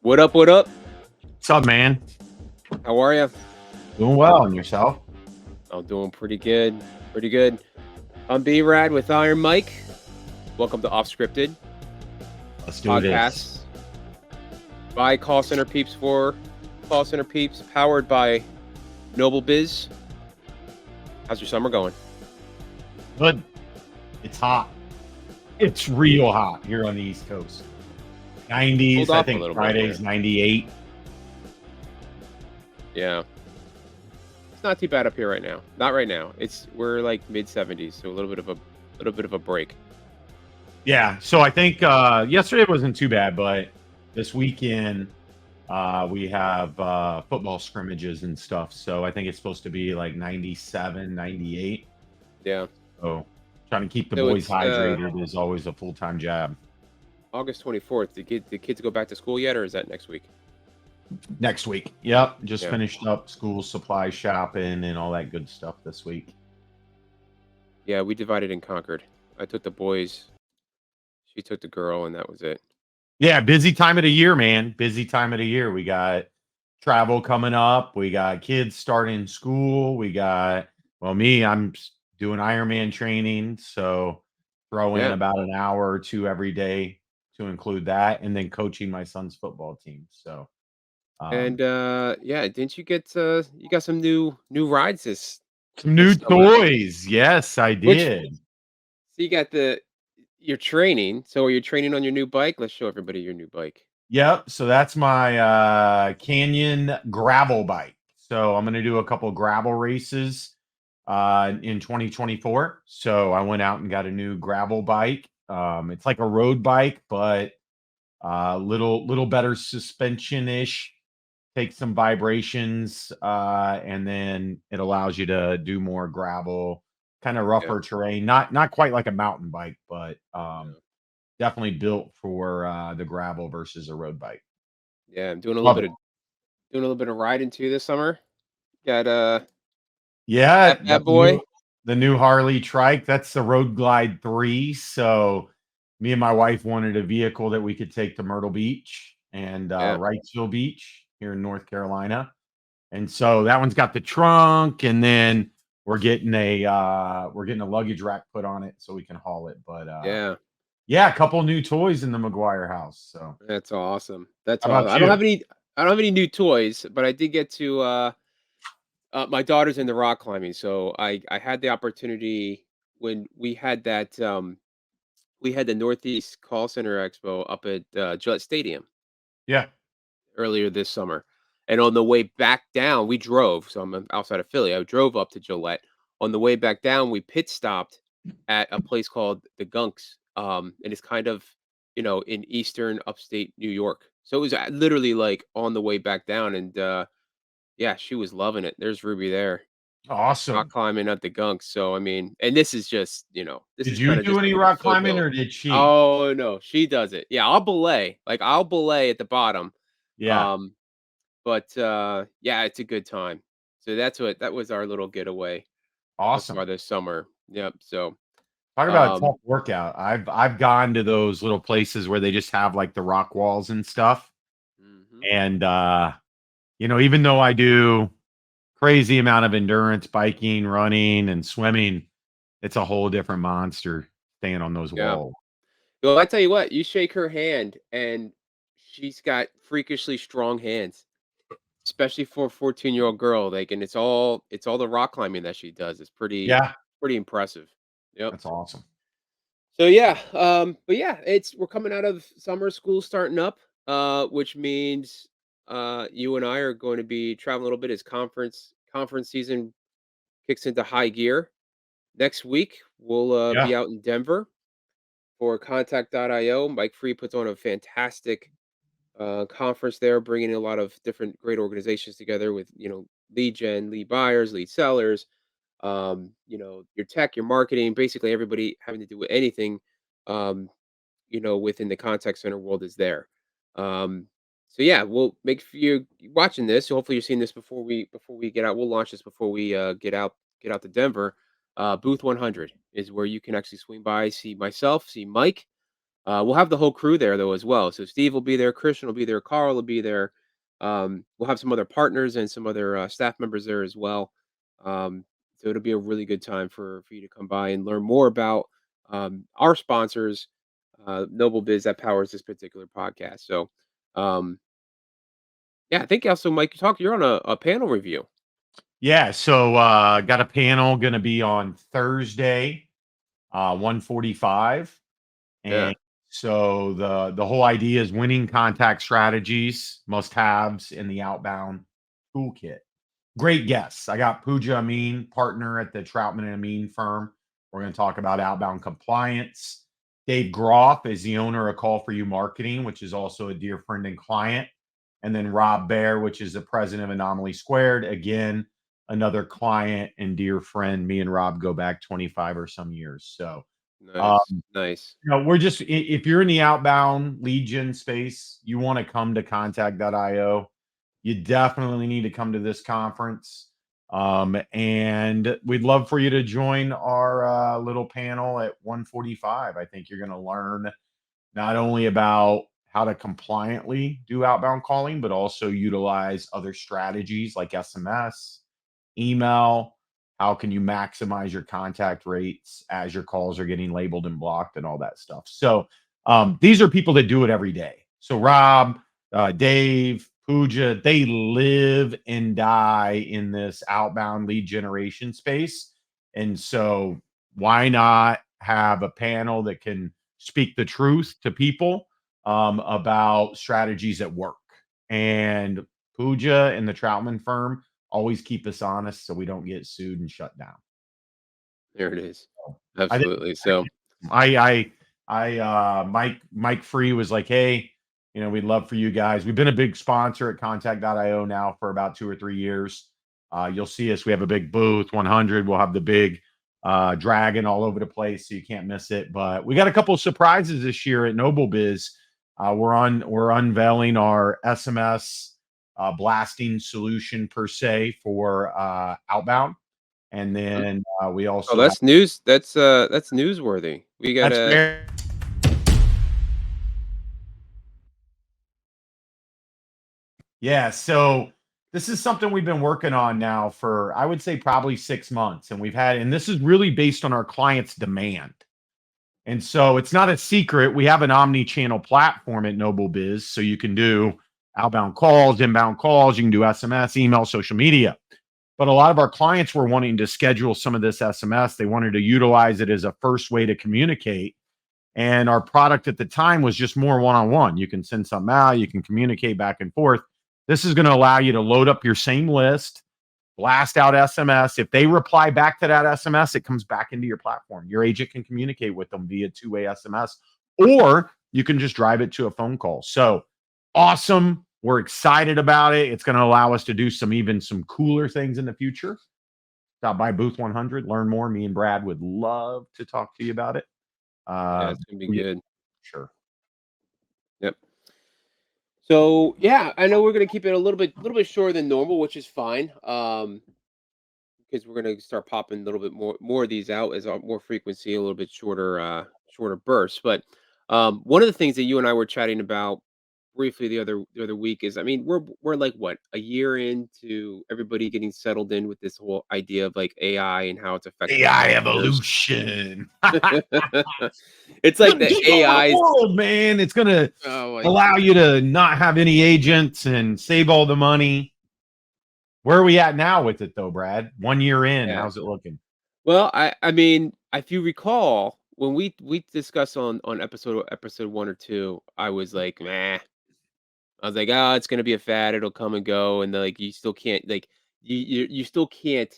What up? What up? What's up, man? How are you? Doing well, and yourself? I'm doing pretty good. Pretty good. I'm B-Rad with Iron Mike. Welcome to Off-Skripted Let's do this. podcast by call center peeps for call center peeps, powered by Noble Biz. How's your summer going? Good. It's hot. It's real hot here on the East Coast. 90s. Cooled I off a think little bit, Friday's 98. Yeah. It's not too bad up here right now. Not right now. We're like mid 70s, so a little bit of a break. Yeah. So I think yesterday wasn't too bad, but this weekend we have football scrimmages and stuff. So I think it's supposed to be like 97, 98. Yeah. So trying to keep the So boys it's, hydrated is always a full-time job. August 24th. The kids go back to school yet, or is that next week? Next week. Yep. Just Yeah. finished up school supply shopping and all that good stuff this week. Yeah, we divided and conquered. I took the boys, she took the girl, and that was it. Yeah, busy time of the year, man. Busy time of the year. We got travel coming up. We got kids starting school. We got, well, I'm doing Ironman training. So throw in Yeah. about an hour or two every day to include that. And then coaching my son's football team. So, And yeah, didn't you get you got some new rides some new this summer? toys. Yes, I Which did. so you got your training. So are you training on your new bike? Let's show everybody your new bike. Yep. So that's my Canyon gravel bike. So I'm going to do a couple gravel races in 2024. So I went out and got a new gravel bike. It's like a road bike, but little better suspension ish. Take some vibrations, and then it allows you to do more gravel, kind of rougher terrain. Not quite like a mountain bike, but Yeah. definitely built for the gravel versus a road bike. Yeah, I'm doing a little Love bit it. of riding too this summer. Got Yeah, that got bad boy. the new Harley trike. That's the Road Glide 3. So me and my wife wanted a vehicle that we could take to Myrtle Beach and Yeah. Wrightsville Beach here in North Carolina. And so that one's got the trunk, and then we're getting a luggage rack put on it so we can haul it. But Yeah. yeah, a couple new toys in the McGuire house. So That's awesome. That's how awesome. about you? I don't have any new toys, but I did get to my daughter's into rock climbing, so I had the opportunity when we had the Northeast Call Center Expo up at Gillette Stadium Yeah. earlier this summer. And on the way back down, we drove. So I'm outside of Philly. I drove up to Gillette. On the way back down, we pit stopped at a place called the Gunks. And it's kind of, in eastern upstate New York. So it was literally like on the way back down. And yeah, she was loving it. There's Ruby there, rock Awesome. climbing at the Gunks. So, I mean, and this is just, this Did is you kind of do just any like the rock climbing foothills. or did she? Oh no, she does it. Yeah, I'll belay. Like I'll belay at the bottom. Yeah. Um, but yeah, it's a good time. So that was our little getaway thus far Awesome. this summer. Yep. So Talk about a um tough workout. I've gone to those little places where they just have like the rock walls and stuff. mhm. And even though I do crazy amount of endurance, biking, running, and swimming, it's a whole different monster staying on those Yeah. walls. Well, I tell you what, you shake her hand and she's got freakishly strong hands, especially for a 14-year-old girl. Like, and it's all the rock climbing that she does. It's Yeah, pretty impressive. Yep. that's awesome. So yeah, but yeah, we're coming out of summer, school starting up, which means you and I are going to be traveling a little bit as conference season kicks into high gear. Next week we'll Yeah. be out in Denver for Contact.io. Mike Free puts on a fantastic conference there, bringing in a lot of different great organizations together with lead gen, lead buyers, lead sellers, your tech, your marketing, basically everybody having to do with anything, um, within the contact center world is there. Um, so yeah, we'll make sure you're watching this. So hopefully you're seeing this before we get out. We'll launch this before we get out to Denver. Booth 100 is where you can actually swing by, see myself, see Mike. We'll have the whole crew there though as well. So Steve will be there, Christian will be there, Carl will be there. We'll have some other partners and some other staff members there as well. So it'll be a really good time for you to come by and learn more about our sponsors, Noble Biz that powers this particular podcast. So um, yeah, I think also Mike, you're on a panel review. Yeah, so got a panel going to be on Thursday, 1:45. Yeah, And so the whole idea is winning contact strategies, must-haves in the outbound toolkit. Great guests. I got Pooja Amin, partner at the Troutman and Amin firm. We're going to talk about outbound compliance. Dave Groff is the owner of Call for You Marketing, which is also a dear friend and client. And then Rob Baer, which is the president of Anomaly Squared. Again, another client and dear friend. Me and Rob go back 25 or some years. So, nice, um, nice. we're just if you're in the outbound lead gen space, you want to come to contact.io, you definitely need to come to this conference. And we'd love for you to join our little panel at 1:45. I think you're going to learn not only about how to compliantly do outbound calling, but also utilize other strategies like SMS, email. How can you maximize your contact rates as your calls are getting labeled and blocked and all that stuff? So these are people that do it every day. So Rob, Dave, Pooja, they live and die in this outbound lead generation space. And so why not have a panel that can speak the truth to people about strategies that work? And Pooja and the Troutman firm always keep us honest so we don't get sued and shut down. There it is. So, I think Absolutely. So Mike Free was like, "Hey, we'd love for you guys." We've been a big sponsor at contact.io now for about 2 or 3 years. You'll see us. We have a big booth, 100. We'll have the big dragon all over the place, so you can't miss it. But we got a couple of surprises this year at Noble Biz. We're unveiling our SMS blasting solution per se for outbound. And mhm. then we Oh, also have that's news. That's newsworthy. We that's gotta. very yeah. So this is something we've been working on now for I would say probably 6 months, and and this is really based on our clients' demand. And so it's not a secret. We have an omni-channel platform at Noble Biz, so you can do outbound calls, inbound calls. You can do SMS, email, social media. But a lot of our clients were wanting to schedule some of this SMS. They wanted to utilize it as a first way to communicate. And our product at the time was just more one on one. You can send something out, you can communicate back and forth. This is going to allow you to load up your same list, blast out SMS. If they reply back to that SMS, it comes back into your platform. Your agent can communicate with them via two-way SMS, or you can just drive it to a phone call. So awesome. We're excited about it. It's going to allow us to do some cooler things in the future. Stop by booth 100, learn more. Me and Brad would love to talk to you about it. Yeah, Uh, it's gonna be yeah, good. sure. Yep. So yeah, I know we're gonna keep it a little bit shorter than normal, which is fine. Because we're gonna start popping a little bit more of these out as more frequency, a little bit shorter shorter bursts. But one of the things that you and I were chatting about briefly the other week is, I mean, we're like what, a year into everybody getting settled in with this whole idea of like AI and how it's affecting AI call centers. evolution. It's It's like gonna the take over the AI's. world, man. It's gonna Oh my allow god. you to not have any agents and save all the money. Where are we at now with it though, Brad? 1 year in, Yeah. how's it looking? Well, I mean, if you recall, when we discussed on episode 1 or 2, I was like, "Meh." I was like, "Ah, it's gonna be a fad, it'll come and go," and, like, you still can't, like, you still can't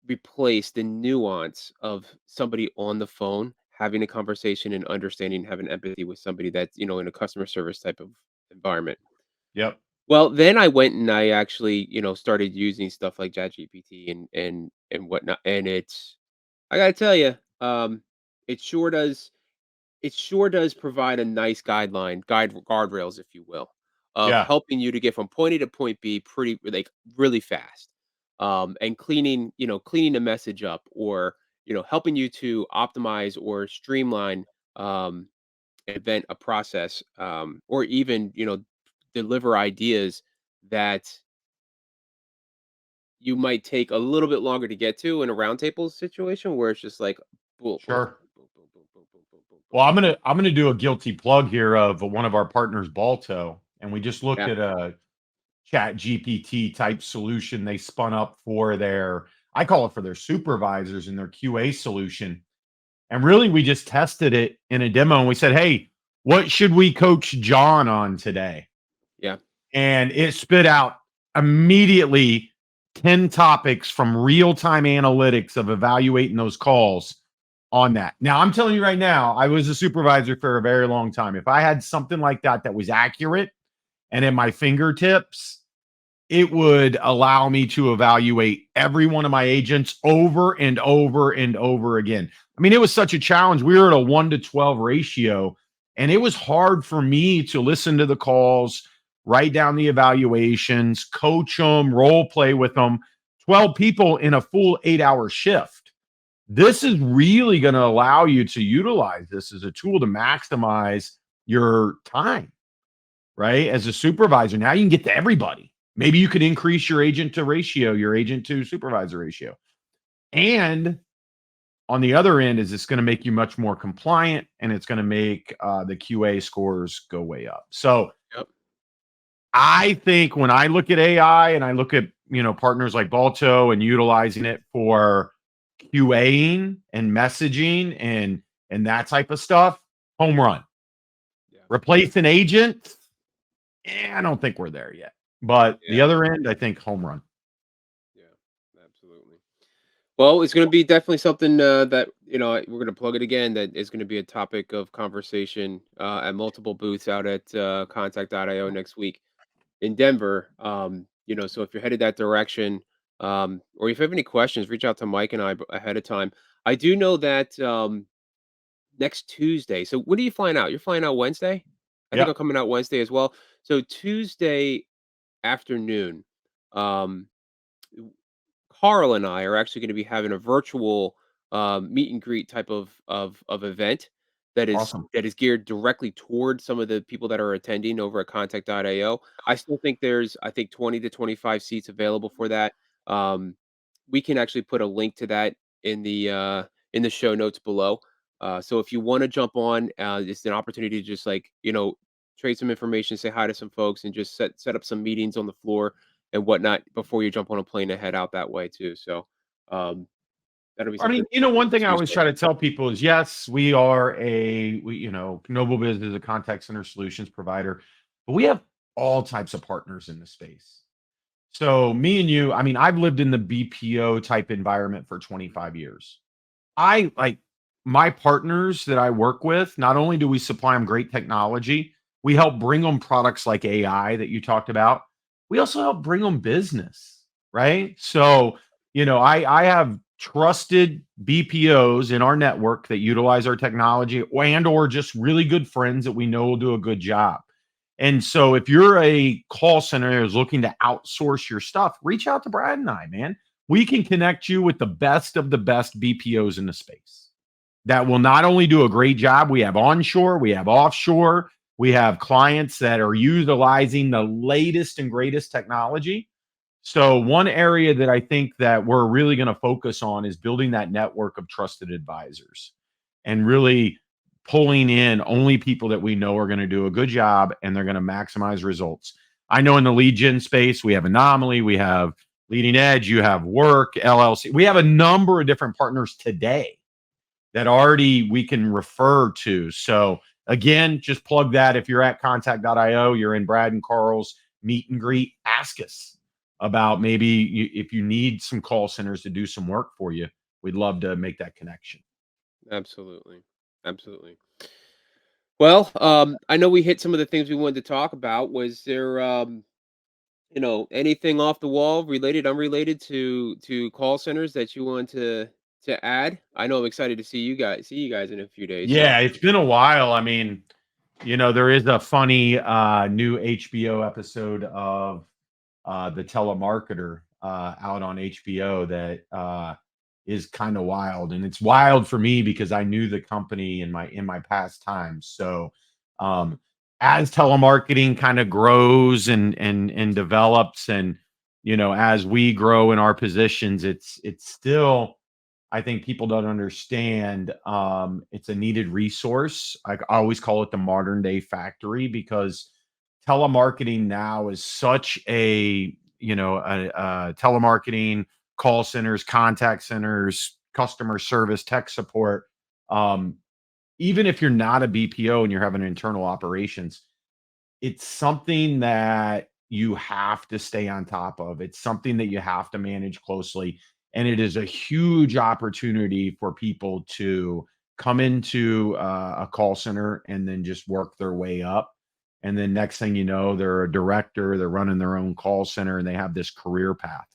replace the nuance of somebody on the phone having a conversation and understanding, having empathy with somebody that's, in a customer service type of environment. Yep. Well, then I went and I actually, started using stuff like ChatGPT and whatnot, and I gotta tell you, it sure does provide a nice guardrails, if you will, of Yeah. helping you to get from point A to point B pretty like really fast. And cleaning a message up, or helping you to optimize or streamline um invent a process, or even, deliver ideas that you might take a little bit longer to get to in a roundtable situation where it's just like, boom, boom, Sure. boom, boom, boom, boom, boom, boom, boom, Well, boom. I'm gonna do a guilty plug here of one of our partners, Balto, and we just looked Yeah, at a Chat GPT type solution they spun up for their, I call it for their supervisors and their QA solution. And really, we just tested it in a demo and we said, hey, what should we coach John on today? yeah, And it spit out immediately 10 topics from real time analytics of evaluating those calls on that. Now, I'm telling you right now, I was a supervisor for a very long time. If I had something like that that was accurate and at my fingertips, it would allow me to evaluate every one of my agents over and over and over again. I mean, it was such a challenge. We were at a 1 to 12 ratio, and it was hard for me to listen to the calls, write down the evaluations, coach them, role play with them. 12 people in a full 8 hour shift. This is really going to allow you to utilize this as a tool to maximize your time, right? As a supervisor, now you can get to everybody. Maybe you could increase your agent to ratio, your agent to supervisor ratio. And on the other end, is it's going to make you much more compliant and it's going to make the QA scores go way up. So yep, I think when I look at AI and I look at, partners like Balto and utilizing it for QAing and messaging and that type of stuff, home run. yeah, Replace an agent, I don't think we're there yet. But the yeah, other end, I think home run. yeah, absolutely. Well, it's going to be definitely something that we're going to plug it again. That is going to be a topic of conversation at multiple booths out at Contact.io next week in Denver. So if you're headed that direction, or if you have any questions, reach out to Mike and I ahead of time. I do know that next Tuesday. So when are you flying out? You're flying out Wednesday. I think Yep. I'm coming out Wednesday as well. So Tuesday afternoon. Um, Carl and I are actually going to be having a virtual meet and greet type of event Awesome. that is geared directly towards some of the people that are attending over at Contact.io. I still think there's 20 to 25 seats available for that. Um, we can actually put a link to that in the show notes below. So if you want to jump on, it's an opportunity to just trade some information, say hi to some folks, and just set up some meetings on the floor and whatnot before you jump on a plane and head out that way too. So um, that'll be I something mean, to look forward one to thing I always Tuesday. try to tell people is yes, we are Noble Biz is a contact center solutions provider, but we have all types of partners in the space. So me and you, I mean, I've lived in the BPO type environment for 25 years. I like my partners that I work with, not only do we supply them great technology, we help bring them products like AI that you talked about. We also help bring them business, right? So, I have trusted BPOs in our network that utilize our technology and or just really good friends that we know will do a good job. And so if you're a call center that is looking to outsource your stuff, reach out to Brad and I, man. We can connect you with the best of the best BPOs in the space that will not only do a great job, we have onshore, we have offshore, we have clients that are utilizing the latest and greatest technology. So one area that I think that we're really going to focus on is building that network of trusted advisors and really pulling in only people that we know are going to do a good job and they're going to maximize results. I know in the lead gen space, we have Anomaly, we have Leading Edge, you have Work, LLC. We have a number of different partners today that already we can refer to. So again, just plug that. If you're at contact.io, you're in Brad and Carl's meet and greet, ask us about maybe if you need some call centers to do some work for you. We'd love to make that connection. Absolutely, absolutely. Well, I know we hit some of the things we wanted to talk about. Was there anything off the wall, related, unrelated to call centers that you want to add? I know I'm excited to see you guys in a few days. So Yeah, it's been a while. I mean, there is a funny new HBO episode of the telemarketer out on HBO that is kind of wild, and it's wild for me because I knew the company in my past times. So, um, as telemarketing kind of grows and develops, and as we grow in our positions, it's still, I think people don't understand. It's a needed resource. I always call it the modern day factory because telemarketing now is such a telemarketing, call centers, contact centers, customer service, tech support. Um, Even if you're not a BPO and you're having internal operations, it's something that you have to stay on top of. It's something that you have to manage closely. And it is a huge opportunity for people to come into a call center and then just work their way up. And then next thing you know, they're a director, they're running their own call center, and they have this career path.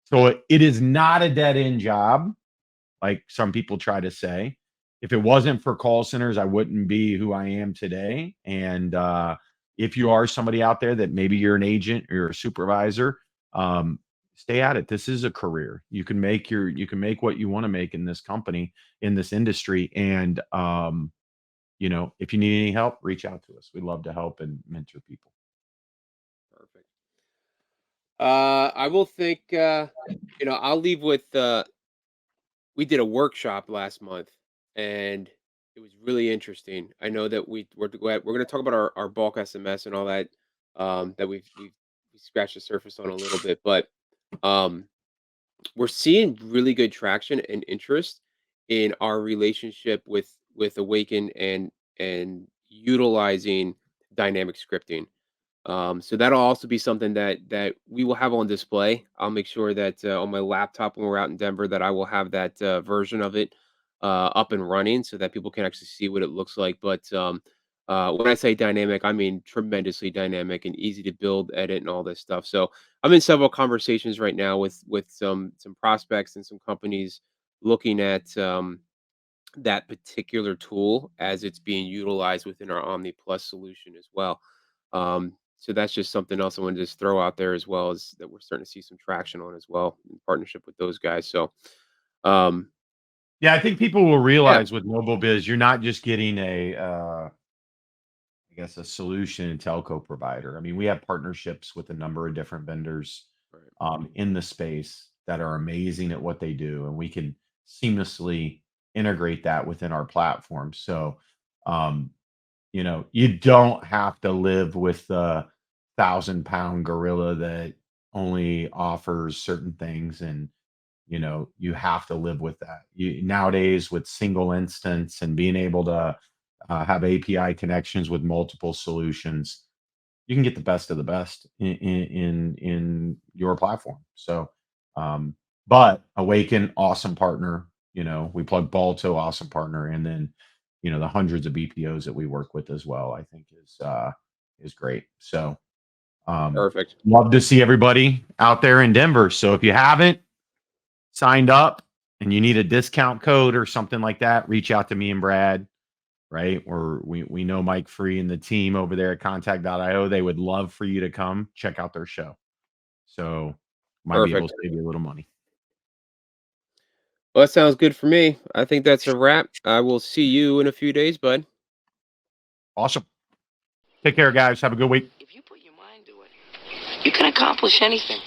So it is not a dead end job like some people try to say. If it wasn't for call centers, I wouldn't be who I am today. And if you are somebody out there that maybe you're an agent or you're a supervisor, um, stay at it. This is a career. You can make what you want to make in this company, in this industry. And if you need any help, reach out to us. We'd love to help and mentor people. Perfect. I will think, I'll leave with, we did a workshop last month, and it was really interesting. I know that we're going to talk about our bulk SMS and all that, that we scratched the surface on a little bit, but um, we're seeing really good traction and interest in our relationship with Awaken and utilizing dynamic scripting. So that'll also be something that we will have on display. I'll make sure that on my laptop when we're out in Denver that I will have that version of it up and running so that people can actually see what it looks like. But when I say dynamic, I mean tremendously dynamic and easy to build, edit, and all this stuff. So I'm in several conversations right now with some prospects and some companies looking at that particular tool as it's being utilized within our Omni Plus solution as well. So that's just something else I want to just throw out there as well as that we're starting to see some traction on as well in partnership with those guys. So, um, Yeah, I think people will yeah, realize with mobile biz, you're not just getting I guess, a solution and telco provider. I mean, we have partnerships with a number of different vendors right, in the space that are amazing at what they do, and we can seamlessly integrate that within our platform. So, um, you don't have to live with the 1,000-pound gorilla that only offers certain things, and you have to live with that. Nowadays, with single instance and being able to have API connections with multiple solutions, you can get the best of the best in your platform. So, um, but Awaken, awesome partner. We plug Balto, awesome partner, and then the hundreds of BPOs that we work with as well. I think is great. So, um, perfect, love to see everybody out there in Denver. So if you haven't signed up and you need a discount code or something like that, reach out to me and Brad, right? Or we know Mike Free and the team over there at contact.io. They would love for you to come check out their show. So might be able perfect. to save you a little money. Well, that sounds good for me. I think that's a wrap. I will see you in a few days, bud. Awesome. Take care, guys. Have a good week. If you put your mind to it, you can accomplish anything.